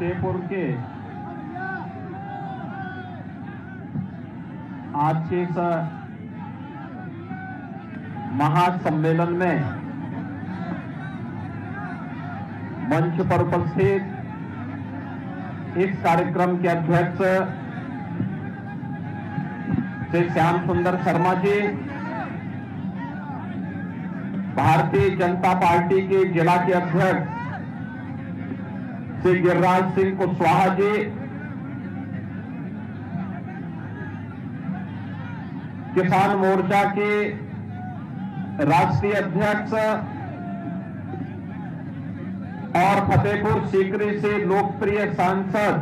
फतेहपुर के आज के इस महासम्मेलन में मंच पर उपस्थित इस कार्यक्रम के अध्यक्ष श्री श्याम सुंदर शर्मा जी, भारतीय जनता पार्टी के जिला के अध्यक्ष श्री गिरिराज सिंह कुशवाहा जी, किसान मोर्चा के राष्ट्रीय अध्यक्ष और फतेहपुर सीकरी से लोकप्रिय सांसद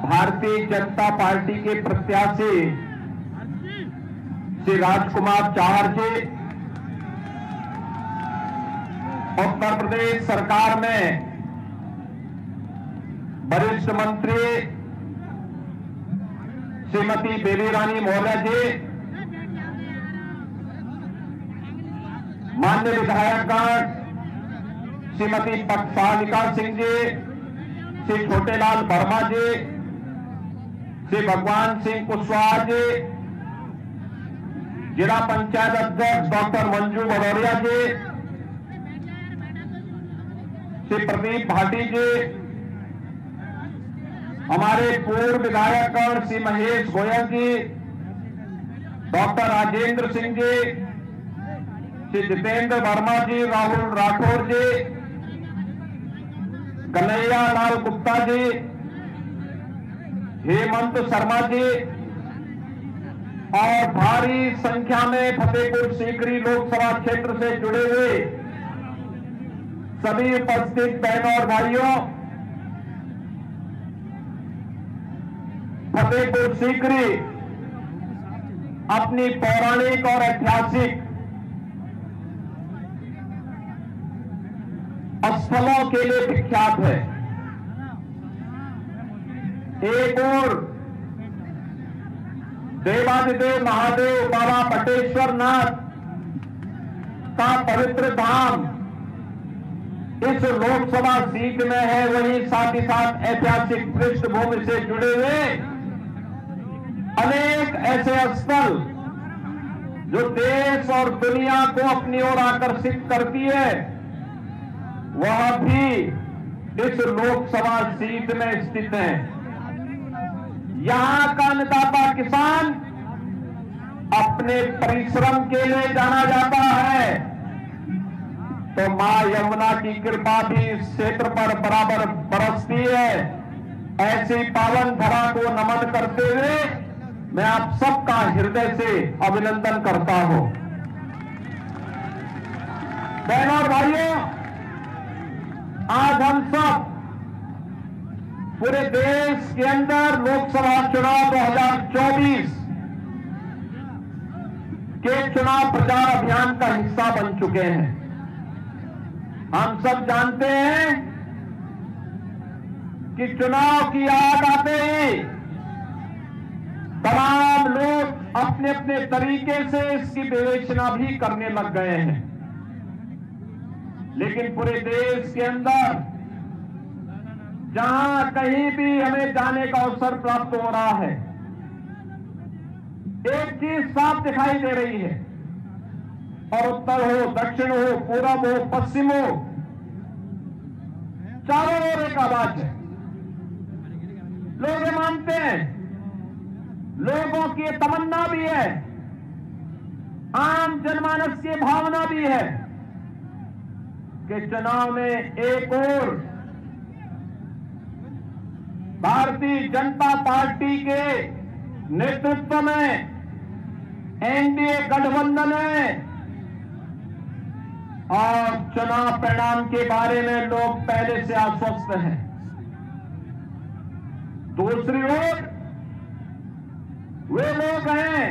भारतीय जनता पार्टी के प्रत्याशी श्री राजकुमार चाहर जी, उत्तर प्रदेश सरकार में वरिष्ठ मंत्री श्रीमती बेबी रानी मौर्य जी, माननीय विधायकगण श्रीमती पक्षानिका सिंह जी, श्री छोटेलाल वर्मा जी, श्री भगवान सिंह कुशवाहा जी, जिला पंचायत अध्यक्ष डॉक्टर मंजू भदौरिया जी, श्री प्रदीप भाटी जी, हमारे पूर्व विधायकगण श्री महेश गोयल जी, डॉक्टर राजेंद्र सिंह जी, श्री जितेंद्र वर्मा जी, राहुल राठौर जी, कन्हैया लाल गुप्ता जी, हेमंत शर्मा जी और भारी संख्या में फतेहपुर सीकरी लोकसभा क्षेत्र से जुड़े हुए सभी उपस्थित बहनों और भाइयों, फतेहपुर सीकरी अपनी पौराणिक और ऐतिहासिक स्थलों के लिए विख्यात है। एक और देवादिदेव महादेव बाबा बटेश्वर नाथ का पवित्र धाम इस लोकसभा सीट में है, वहीं साथ ही साथ ऐतिहासिक पृष्ठभूमि से जुड़े हुए अनेक ऐसे स्थल जो देश और दुनिया को अपनी ओर आकर्षित करती है, वह भी इस लोकसभा सीट में स्थित है। यहां का अन्नदाता किसान अपने परिश्रम के लिए जाना जाता है, तो मां यमुना की कृपा भी इस क्षेत्र पर बराबर बरसती है। ऐसी पावन धरा को नमन करते हुए मैं आप सबका हृदय से अभिनंदन करता हूं। बहनों और भाइयों, आज हम सब पूरे देश के अंदर लोकसभा चुनाव 2024 के चुनाव प्रचार अभियान का हिस्सा बन चुके हैं। हम सब जानते हैं कि चुनाव की याद आते ही तमाम लोग अपने अपने तरीके से इसकी विवेचना भी करने लग गए हैं, लेकिन पूरे देश के अंदर जहां कहीं भी हमें जाने का अवसर प्राप्त हो रहा है, एक चीज साफ दिखाई दे रही है, और उत्तर हो, दक्षिण हो, पूरब हो, पश्चिम हो, चारों ओर एक आवाज है। लोग ये मानते हैं, लोगों की ये तमन्ना भी है, आम जनमानस की भावना भी है कि चुनाव में एक और भारतीय जनता पार्टी के नेतृत्व में एनडीए गठबंधन है, और चुनाव परिणाम के बारे में लोग पहले से आश्वस्त हैं। दूसरी ओर वे लोग हैं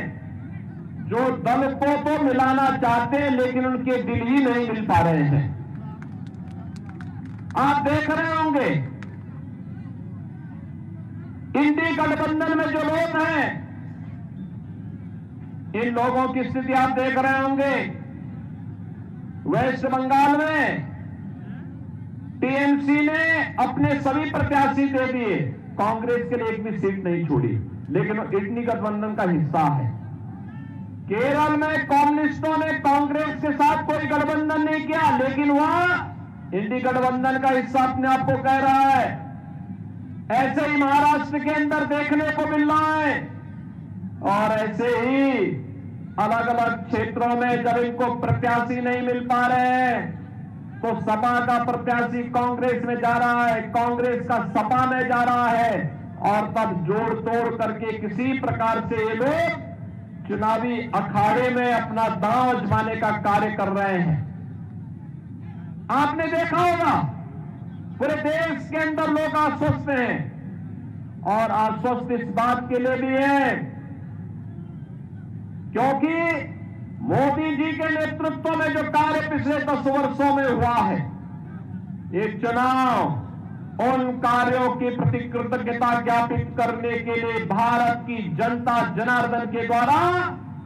जो दल को तो मिलाना चाहते हैं, लेकिन उनके दिल ही नहीं मिल पा रहे हैं। आप देख रहे होंगे इंडी गठबंधन में जो लोग हैं, इन लोगों की स्थिति आप देख रहे होंगे। वेस्ट बंगाल में टीएमसी ने अपने सभी प्रत्याशी दे दिए, कांग्रेस के लिए एक भी सीट नहीं छोड़ी, लेकिन वो इंडी गठबंधन का हिस्सा है। केरल में कम्युनिस्टों ने कांग्रेस के साथ कोई गठबंधन नहीं किया, लेकिन वह इंडी गठबंधन का हिस्सा अपने आप को कह रहा है। ऐसे ही महाराष्ट्र के अंदर देखने को मिल रहा है, और ऐसे ही अलग अलग क्षेत्रों में जब इनको प्रत्याशी नहीं मिल पा रहे हैं तो सपा का प्रत्याशी कांग्रेस में जा रहा है, कांग्रेस का सपा में जा रहा है, और तब जोड़ तोड़ करके किसी प्रकार से ये लोग चुनावी अखाड़े में अपना दांव आजमाने का कार्य कर रहे हैं। आपने देखा होगा पूरे देश के अंदर लोग आश्वस्त हैं, और आश्वस्त इस बात के लिए भी है क्योंकि मोदी जी के नेतृत्व में जो कार्य पिछले 10 वर्षों में हुआ है, एक चुनाव उन कार्यों की प्रति कृतज्ञता ज्ञापित करने के लिए भारत की जनता जनार्दन के द्वारा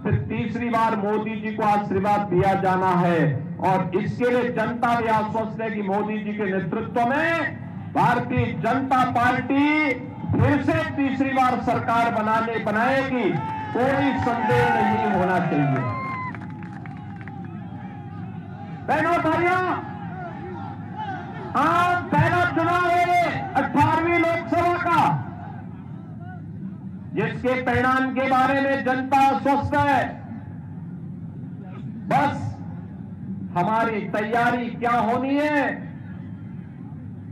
फिर तीसरी बार मोदी जी को आशीर्वाद दिया जाना है, और इसके लिए जनता भी आश्वस्त है कि मोदी जी के नेतृत्व में भारतीय जनता पार्टी फिर से तीसरी बार सरकार बनाएगी, कोई संदेह नहीं होना चाहिए। बहनों भाइयों, आज पहला चुनाव है 18वीं लोकसभा का, जिसके परिणाम के बारे में जनता स्वस्थ है। बस हमारी तैयारी क्या होनी है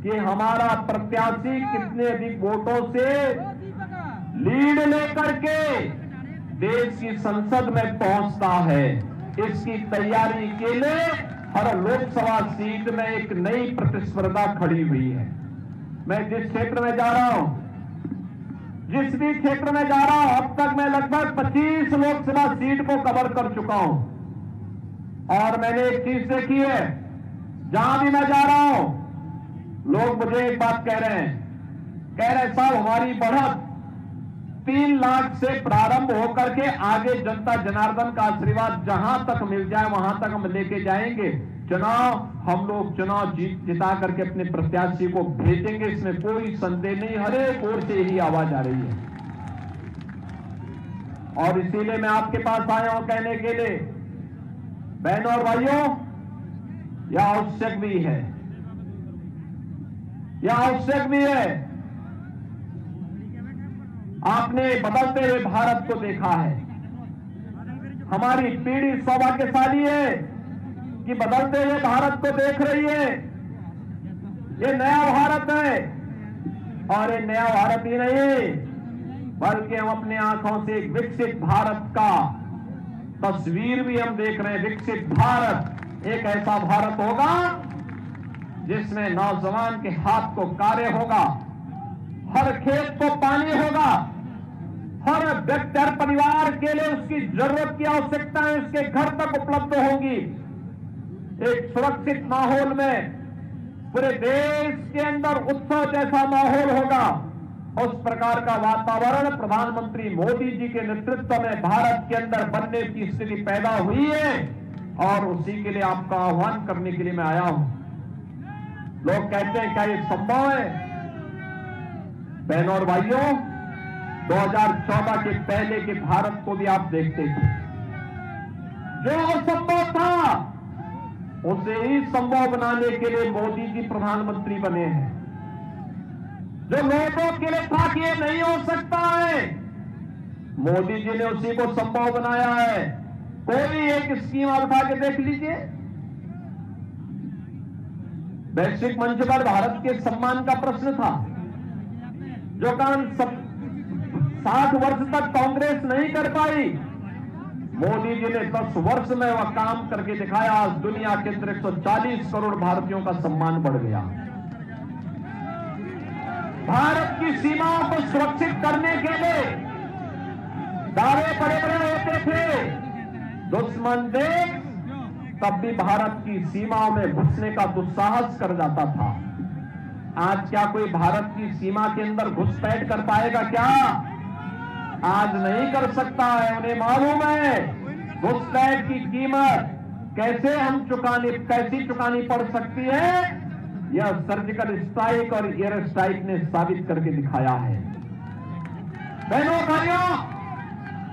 कि हमारा प्रत्याशी कितने अधिक वोटों से लीड लेकर के देश की संसद में पहुंचता है। इसकी तैयारी के लिए हर लोकसभा सीट में एक नई प्रतिस्पर्धा खड़ी हुई है। मैं जिस क्षेत्र में जा रहा हूं, जिस भी क्षेत्र में जा रहा हूं, अब तक मैं लगभग 25 लोकसभा सीट को कवर कर चुका हूं, और मैंने एक चीज देखी है, जहां भी मैं जा रहा हूं लोग मुझे एक बात कह रहे हैं साहब हमारी बढ़त 3 लाख से प्रारंभ होकर के आगे जनता जनार्दन का आशीर्वाद जहां तक मिल जाए वहां तक हम लेके जाएंगे। हम लोग चुनाव जिता करके अपने प्रत्याशी को भेजेंगे, इसमें कोई संदेह नहीं। हर एक ओर से यही आवाज आ रही है, और इसीलिए मैं आपके पास आया हूं कहने के लिए, बहनों और भाइयों, यह आवश्यक भी है, यह आवश्यक भी है। आपने बदलते हुए भारत को देखा है, हमारी पीढ़ी सौभाग्यशाली है कि बदलते हुए भारत को देख रही है। ये नया भारत है, और ये नया भारत ही नहीं बल्कि हम अपने आंखों से एक विकसित भारत का तस्वीर भी हम देख रहे हैं। विकसित भारत एक ऐसा भारत होगा जिसमें नौजवान के हाथ को कार्य होगा, हर खेत को पानी होगा, हर व्यक्ति हर परिवार के लिए उसकी जरूरत की आवश्यकताएं उसके घर तक उपलब्ध होंगी। एक सुरक्षित माहौल में पूरे देश के अंदर उत्सव जैसा माहौल होगा। उस प्रकार का वातावरण प्रधानमंत्री मोदी जी के नेतृत्व में भारत के अंदर बनने की स्थिति पैदा हुई है, और उसी के लिए आपका आह्वान करने के लिए मैं आया हूं। लोग कहते हैं क्या ये संभव है? बहनों और भाइयों, 2014 के पहले के भारत को भी आप देखते थे, जो असंभव था उसे ही संभव बनाने के लिए मोदी जी प्रधानमंत्री बने हैं। जो लोगों के लिए था कि ये नहीं हो सकता है, मोदी जी ने उसी को संभव बनाया है। कोई एक स्कीम आप उठा के देख लीजिए, वैश्विक मंच पर भारत के सम्मान का प्रश्न था, जो काम 60 वर्ष तक कांग्रेस नहीं कर पाई, मोदी जी ने 10 वर्ष में वह काम करके दिखाया। आज दुनिया के अंदर 140 करोड़ भारतीयों का सम्मान बढ़ गया। भारत की सीमाओं को सुरक्षित करने के लिए दावे बड़े बड़े होते थे, दुश्मन देश तब भी भारत की सीमाओं में घुसने का दुस्साहस कर जाता था। आज क्या कोई भारत की सीमा के अंदर घुसपैठ कर पाएगा? क्या आज नहीं कर सकता है। उन्हें मालूम है घुसपैठ की कीमत कैसी चुकानी पड़ सकती है, यह सर्जिकल स्ट्राइक और एयर स्ट्राइक ने साबित करके दिखाया है। बहनों भाइयों,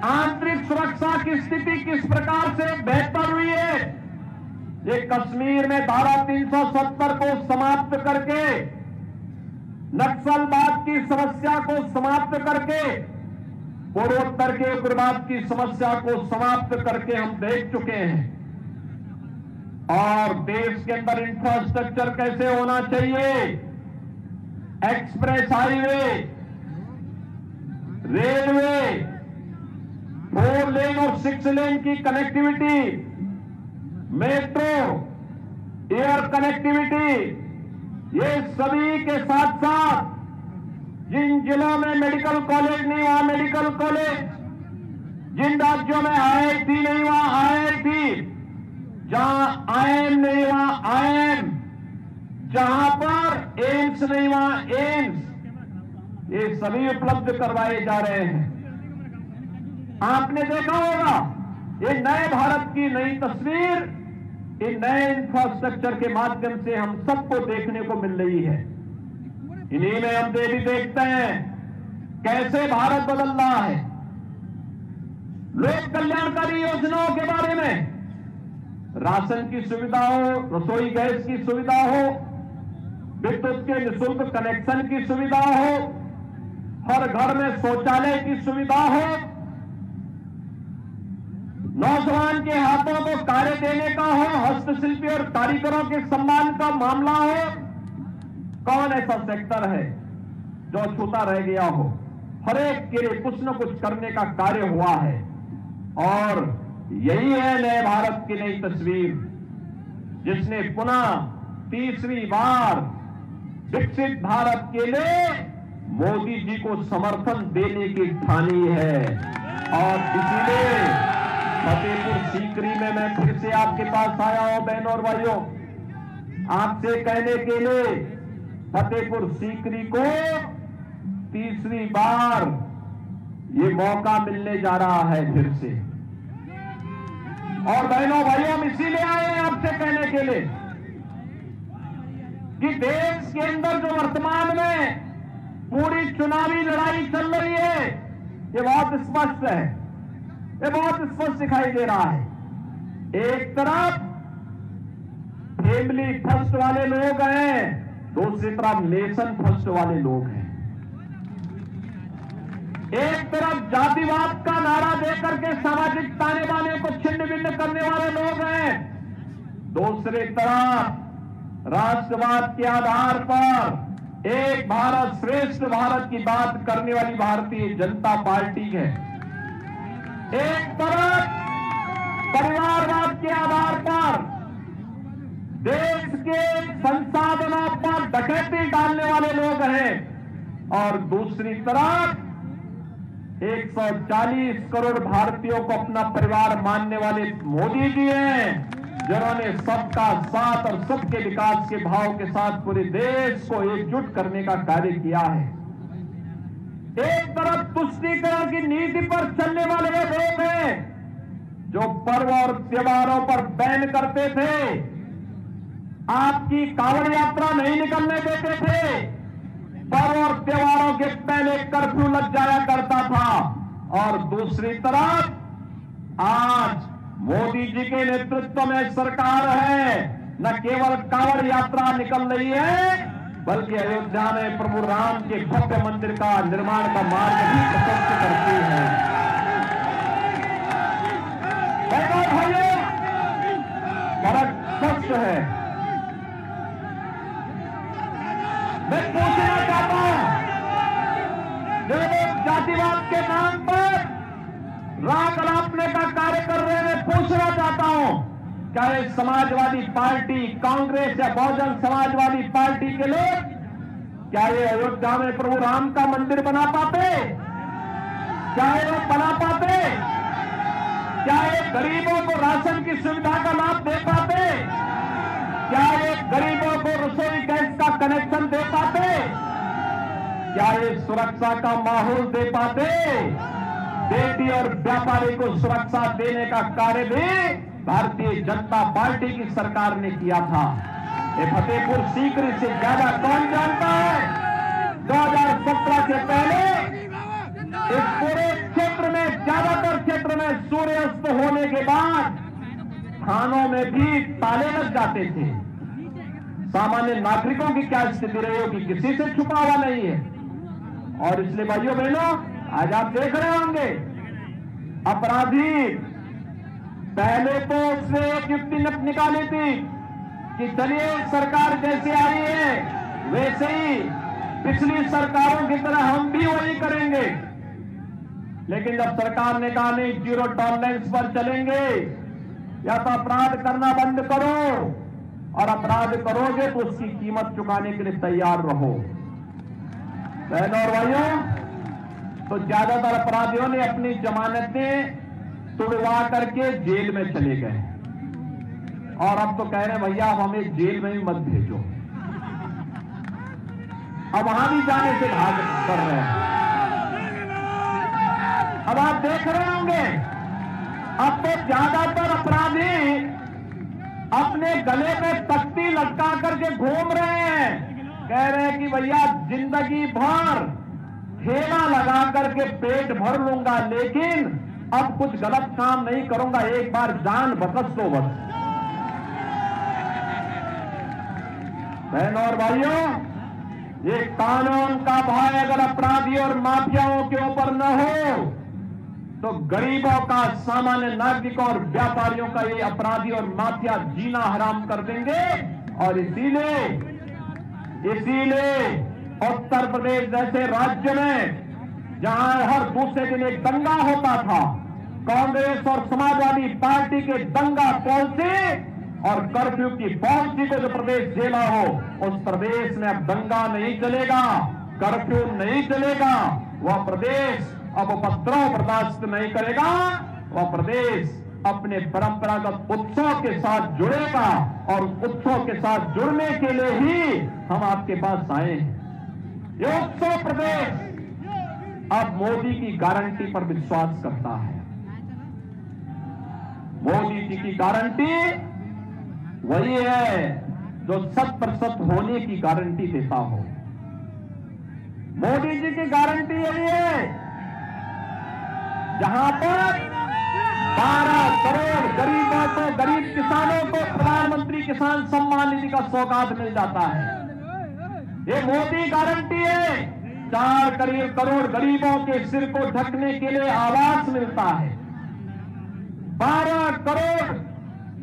आंतरिक सुरक्षा की स्थिति किस प्रकार से बेहतर हुई है। ये कश्मीर में धारा 370 को समाप्त करके, नक्सलवाद की समस्या को समाप्त करके, पूर्वोत्तर के उग्रवाद की समस्या को समाप्त करके हम देख चुके हैं। और देश के अंदर इंफ्रास्ट्रक्चर कैसे होना चाहिए, एक्सप्रेस हाईवे, रेलवे, 4 लेन और 6 लेन की कनेक्टिविटी, मेट्रो, एयर कनेक्टिविटी, ये सभी के साथ साथ जिन जिलों में मेडिकल कॉलेज नहीं वहां मेडिकल कॉलेज, जिन राज्यों में IIT नहीं वहां IIT, जहां IIM नहीं वहां IIM, जहां पर एम्स नहीं वहां एम्स, ये सभी उपलब्ध करवाए जा रहे हैं। आपने देखा होगा ये नए भारत की नई तस्वीर इन नए इंफ्रास्ट्रक्चर के माध्यम से हम सबको देखने को मिल रही है। इन्हीं में हम भी देखते हैं कैसे भारत बदल रहा है। लोक कल्याणकारी योजनाओं के बारे में, राशन की सुविधा हो, रसोई गैस की सुविधा हो, विद्युत के निःशुल्क कनेक्शन की सुविधा हो, हर घर में शौचालय की सुविधा हो, नौजवान के हाथों को कार्य देने का हो, हस्तशिल्पी और कारीगरों के सम्मान का मामला हो। कौन ऐसा सेक्टर है जो छूटा रह गया हो। हर एक के लिए कुछ न कुछ करने का कार्य हुआ है। और यही है नए भारत की नई तस्वीर, जिसने पुनः तीसरी बार विकसित भारत के लिए मोदी जी को समर्थन देने की ठानी है। और इसीलिए फतेहपुर सीकरी में मैं फिर से आपके पास आया हूं बहनों और भाइयों, आपसे कहने के लिए फतेहपुर सीकरी को तीसरी बार ये मौका मिलने जा रहा है फिर से। और बहनों भाइयों, हम इसीलिए आए हैं आपसे कहने के लिए कि देश के अंदर जो वर्तमान में पूरी चुनावी लड़ाई चल रही है, ये बहुत स्पष्ट है, ये बहुत स्पष्ट दिखाई दे रहा है। एक तरफ फैमिली फर्स्ट वाले लोग हैं, दूसरी तरफ नेशन फर्स्ट वाले लोग हैं। एक तरफ जातिवाद का नारा देकर के सामाजिक ताने बाने को छिन्न भिन्न करने वाले लोग हैं, दूसरी तरफ राष्ट्रवाद के आधार पर एक भारत श्रेष्ठ भारत की बात करने वाली भारतीय जनता पार्टी है। एक तरफ परिवारवाद के आधार पर देश के संसाधनों पर डकैती डालने वाले लोग हैं, और दूसरी तरफ 140 करोड़ भारतीयों को अपना परिवार मानने वाले मोदी जी हैं, जिन्होंने सबका साथ और सबके विकास के भाव के साथ पूरे देश को एकजुट करने का कार्य किया है। एक तरफ तुष्टीकरण की नीति पर चलने वाले वे लोग हैं जो पर्व और त्योहारों पर बैन करते थे, आपकी कांवड़ यात्रा नहीं निकलने देते थे, पर्व और त्योहारों के पहले कर्फ्यू लग जाया करता था। और दूसरी तरफ आज मोदी जी के नेतृत्व में सरकार है, न केवल कांवड़ यात्रा निकल रही है, बल्कि अयोध्या में प्रभु राम के भव्य मंदिर का निर्माण का मार्ग भी प्रशस्त करती है। भाइयों, फर्क स्पष्ट है। मैं पूछना चाहता हूं, जो लोग जातिवाद के नाम पर राग अलापने का कार्य कर रहे हैं, मैं पूछना चाहता हूं, क्या ये समाजवादी पार्टी, कांग्रेस या बहुजन समाजवादी पार्टी के लोग क्या ये अयोध्या में प्रभु राम का मंदिर बना पाते? क्या ये बना पाते? क्या ये गरीबों को राशन की सुविधा का लाभ दे पाते? क्या ये गरीबों को रसोई गैस का कनेक्शन दे पाते? क्या ये सुरक्षा का माहौल दे पाते? बेटी और व्यापारी को सुरक्षा देने का कार्य भी भारतीय जनता पार्टी की सरकार ने किया था। ये फतेहपुर सीकरी से ज्यादा कौन जानता है? 2017 से पहले इस पूरे क्षेत्र में, ज्यादातर क्षेत्र में सूर्यास्त होने के बाद थानों में भी ताले लग जाते थे। सामान्य नागरिकों की क्या स्थिति रही होगी, किसी से छुपा हुआ नहीं है। और इसलिए भाइयों बहनों, आज आप देख रहे होंगे अपराधी पहले तो उसने एक युक्ति निकाली थी कि चलिए सरकार जैसे आई है वैसे ही पिछली सरकारों की तरह हम भी वही करेंगे। लेकिन जब सरकार ने कहा नहीं, जीरो टॉलरेंस पर चलेंगे, या तो अपराध करना बंद करो, और अपराध करोगे तो उसकी कीमत चुकाने के लिए तैयार रहो। बहनों और भाइयों, तो ज्यादातर अपराधियों ने अपनी जमानतें तुड़वा करके जेल में चले गए, और अब तो कह रहे हैं भैया अब हमें जेल में ही मत भेजो। अब वहां भी जाने से भाग कर रहे हैं। अब आप देख रहे होंगे अब तो ज्यादातर अपराधी अपने गले में तख्ती लटका करके घूम रहे हैं, कह रहे हैं कि भैया जिंदगी भर ठेला लगा करके पेट भर लूंगा, लेकिन अब कुछ गलत काम नहीं करूंगा, एक बार जान बकस दो बस। बहनों और भाइयों, ये कानून का भय अगर अपराधी और माफियाओं के ऊपर न हो तो गरीबों का, सामान्य नागरिकों और व्यापारियों का ये अपराधी और माफिया जीना हराम कर देंगे। और इसीलिए उत्तर प्रदेश जैसे राज्य में जहां हर दूसरे दिन एक दंगा होता था, कांग्रेस और समाजवादी पार्टी के दंगा पॉलिसी और कर्फ्यू की पॉलिसी को जो प्रदेश झेला हो, उस प्रदेश में अब दंगा नहीं चलेगा, कर्फ्यू नहीं चलेगा। वह प्रदेश अब उपद्रव बर्दाश्त नहीं करेगा। वह प्रदेश अपने परंपरागत उत्सव के साथ जुड़ेगा, और उत्सव के साथ जुड़ने के लिए ही हम आपके पास आए हैं। ये उत्सव प्रदेश अब मोदी की गारंटी पर विश्वास करता है। मोदी जी की गारंटी वही है जो 100% होने की गारंटी देता हो। मोदी जी की गारंटी यही है जहां पर 12 करोड़ गरीबों को, गरीब किसानों को प्रधानमंत्री किसान सम्मान निधि का सौगात मिल जाता है। ये मोदी गारंटी है। 4 करोड़ गरीबों के सिर को ढकने के लिए आवास मिलता है। 12 करोड़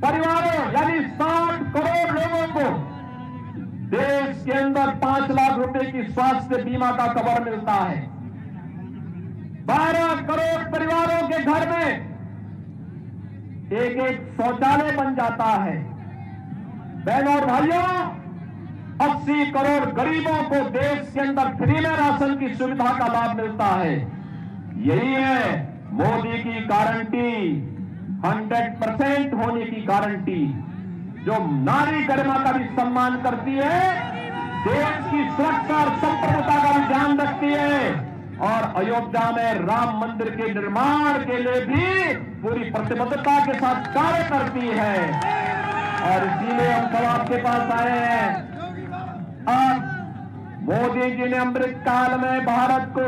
परिवारों यानी 60 करोड़ लोगों को देश के अंदर 5 लाख रुपए की स्वास्थ्य बीमा का कवर मिलता है। 12 करोड़ परिवारों के घर में एक शौचालय बन जाता है। बहनों और भाइयों, 80 करोड़ गरीबों को देश के अंदर फ्री में राशन की सुविधा का लाभ मिलता है। यही है मोदी की गारंटी, 100% होने की गारंटी, जो नारी गरिमा का भी सम्मान करती है, देश की सुरक्षा और संप्रभुता का भी ध्यान रखती है, और अयोध्या में राम मंदिर के निर्माण के लिए भी पूरी प्रतिबद्धता के साथ कार्य करती है। और इसीलिए हम सब आपके पास आए हैं। अब मोदी जी ने अमृत काल में भारत को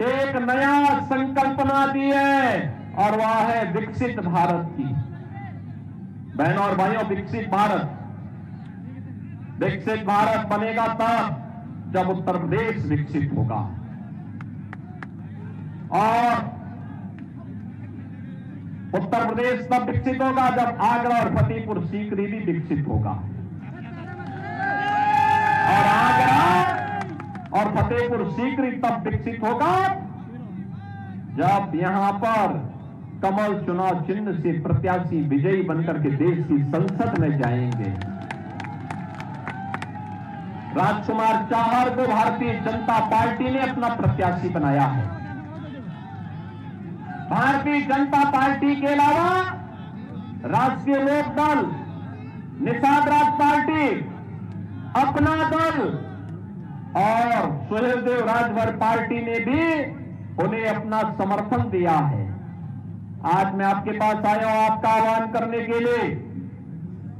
एक नया संकल्पना दी है, और वह है विकसित भारत की। बहनों और भाइयों, विकसित भारत बनेगा तब जब उत्तर प्रदेश विकसित होगा, और उत्तर प्रदेश तब विकसित होगा जब आगरा और फतेहपुर सीकरी भी विकसित होगा। और आगरा और फतेहपुर सीकरी तब विकसित होगा जब यहां पर कमल चुनाव चिन्ह से प्रत्याशी विजयी बनकर के देश की संसद में जाएंगे। राजकुमार चाहर को भारतीय जनता पार्टी ने अपना प्रत्याशी बनाया है। भारतीय जनता पार्टी के अलावा राष्ट्रीय लोक दल, निषाद राज पार्टी, अपना दल और सुहेलदेव राजभर पार्टी ने भी उन्हें अपना समर्थन दिया है। आज मैं आपके पास आया हूं आपका आह्वान करने के लिए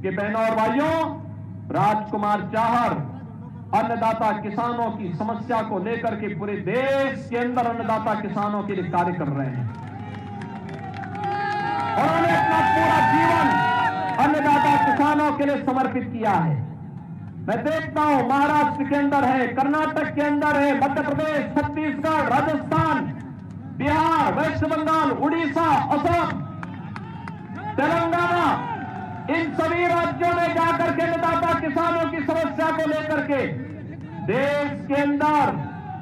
कि बहनों और भाइयों, राजकुमार चाहर अन्नदाता किसानों की समस्या को लेकर के पूरे देश के अंदर अन्नदाता किसानों के लिए कार्य कर रहे हैं। उन्होंने अपना पूरा जीवन अन्नदाता किसानों के लिए समर्पित किया है। मैं देखता हूं महाराष्ट्र के अंदर है, कर्नाटक के अंदर है, मध्य प्रदेश, छत्तीसगढ़, राजस्थान, बिहार, वेस्ट बंगाल, उड़ीसा, असम, तेलंगाना, इन सभी राज्यों में जाकर के अन्नदाता किसानों की समस्या को लेकर के देश के अंदर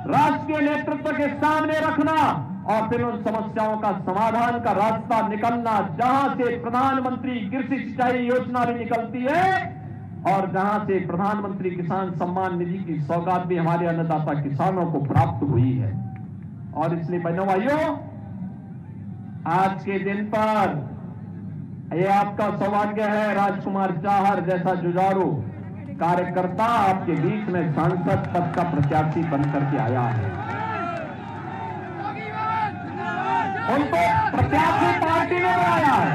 राष्ट्रीय नेतृत्व के सामने रखना और फिर उन समस्याओं का समाधान का रास्ता निकलना, जहां से प्रधानमंत्री कृषि सिंचाई योजना भी निकलती है और जहां से प्रधानमंत्री किसान सम्मान निधि की सौगात भी हमारे अन्नदाता किसानों को प्राप्त हुई है। और इसलिए बहनों भाइयों, आज के दिन पर यह आपका सौभाग्य है, राजकुमार चाहर जैसा जुझारू कार्यकर्ता आपके बीच में सांसद पद का प्रत्याशी बनकर के आया है। उनको प्रत्याशी पार्टी ने बनाया है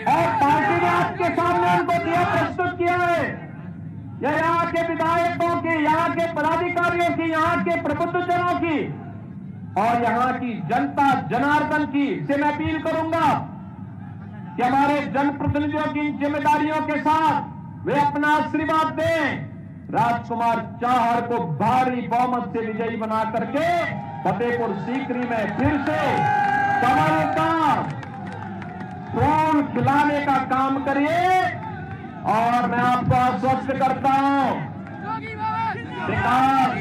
और पार्टी ने आपके सामने उनको दिया प्रस्तुत किया है। यह यहाँ के विधायकों की, यहाँ के पदाधिकारियों की, यहाँ के प्रबुद्धजनों की और यहाँ की जनता जनार्दन की से मैं अपील करूंगा कि हमारे जनप्रतिनिधियों की जिम्मेदारियों के साथ वे अपना आशीर्वाद दें, राजकुमार चाहर को भारी बहुमत से विजयी बना करके फतेहपुर सीकरी में फिर से कमल का फूल खिलाने का काम करिए। और मैं आपको आश्वस्त करता हूं, विकास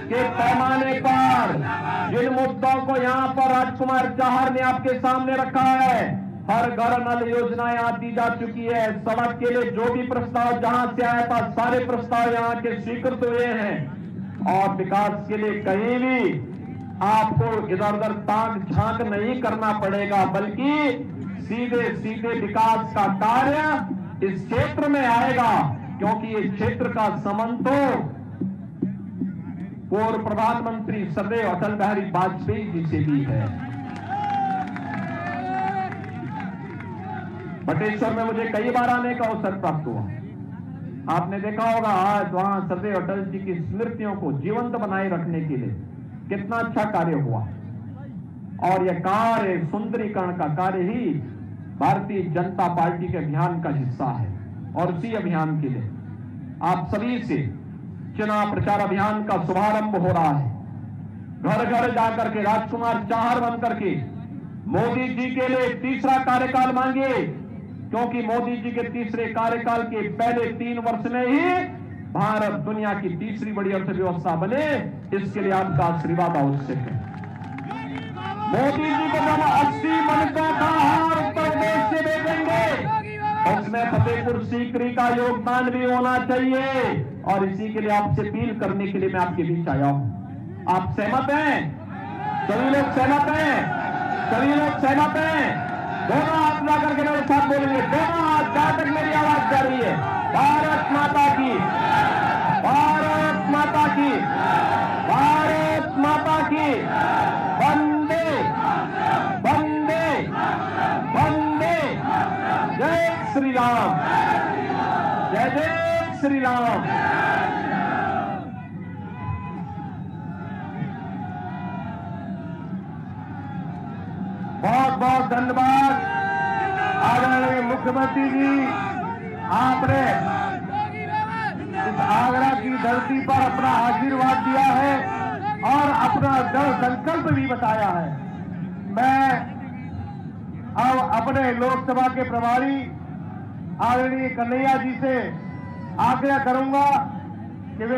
के पैमाने पर जिन मुद्दों को यहां पर राजकुमार चाहर ने आपके सामने रखा है, हर घर नल योजना यहां दी जा चुकी है। सड़क के लिए जो भी प्रस्ताव जहां से आया था, सारे प्रस्ताव यहां के स्वीकृत हुए हैं और विकास के लिए कहीं भी आपको इधर उधर ताक झांक नहीं करना पड़ेगा, बल्कि सीधे सीधे विकास का कार्य इस क्षेत्र में आएगा, क्योंकि इस क्षेत्र का संबंध तो पूर्व प्रधानमंत्री सर्वदेव अटल बिहारी वाजपेयी जी से भी है। बटेश्वर में मुझे कई बार आने का अवसर प्राप्त हुआ। आपने देखा होगा आज वहां सर्वदेव अटल जी की स्मृतियों को जीवंत बनाए रखने के लिए कितना अच्छा कार्य हुआ और यह कार्य सुंदरीकरण का कार्य ही भारतीय जनता पार्टी के अभियान का हिस्सा है। और उसी अभियान के लिए आप सभी से चुनाव प्रचार अभियान का शुभारंभ हो रहा है। घर घर जाकर के राजकुमार चाहर बनकर के मोदी जी के लिए तीसरा कार्यकाल मांगिए, क्योंकि मोदी जी के तीसरे कार्यकाल के पहले 3 वर्ष में ही भारत दुनिया की तीसरी बड़ी अर्थव्यवस्था बने, इसके लिए आपका आशीर्वाद आवश्यक है। मोदी जी को जब 80 मनकों का हार उत्तर प्रदेश से भेजेंगे, उसमें फतेहपुर सीकरी का योगदान भी होना चाहिए और इसी के लिए आपसे अपील करने के लिए मैं आपके बीच आया हूं। आप सहमत हैं? सभी लोग सहमत हैं? सभी लोग सहमत हैं? दोनों हाथ ला करके मेरे साथ बोलेंगे, दोनों हाथ जहां तक मेरी आवाज जा रही है। भारत माता की, भारत माता की, भारत माता की, वंदे वंदे वंदे, जय श्री राम, जय जय श्री राम। बहुत बहुत धन्यवाद आदरणीय मुख्यमंत्री जी, आपने इस आगरा की धरती पर अपना आशीर्वाद दिया है और अपना दृढ़ संकल्प भी बताया है। मैं अब अपने लोकसभा के प्रभारी आदरणीय कन्हैया जी से आग्रह करूंगा